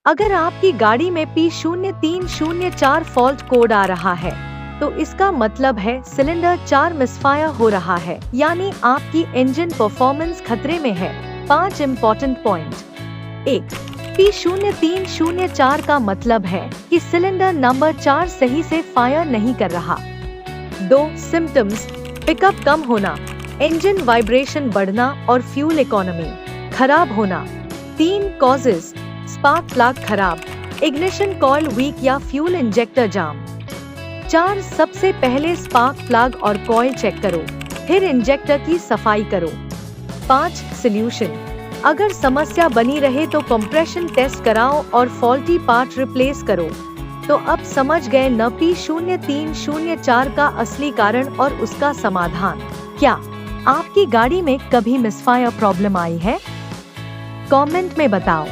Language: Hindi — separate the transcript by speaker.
Speaker 1: अगर आपकी गाड़ी में P0304 फॉल्ट कोड आ रहा है तो इसका मतलब है सिलेंडर 4 मिसफायर हो रहा है, यानी आपकी इंजन परफॉर्मेंस खतरे में है। 5 इम्पोर्टेंट पॉइंट। 1. P0304 का मतलब है कि सिलेंडर नंबर 4 सही से फायर नहीं कर रहा। 2. सिम्टम्स: पिकअप कम होना, इंजन वाइब्रेशन बढ़ना और फ्यूल इकोनॉमी खराब होना। 3. कॉजेज: स्पार्क प्लग खराब, इग्निशन कॉइल वीक या फ्यूल इंजेक्टर जाम। 4. सबसे पहले स्पार्क प्लग और कॉइल चेक करो, फिर इंजेक्टर की सफाई करो। 5. सॉल्यूशन: अगर समस्या बनी रहे तो कंप्रेशन टेस्ट कराओ और फॉल्टी पार्ट रिप्लेस करो। तो अब समझ गए न P0304 का असली कारण और उसका समाधान। क्या आपकी गाड़ी में कभी मिसफायर प्रॉब्लम आई है? कमेंट में बताओ।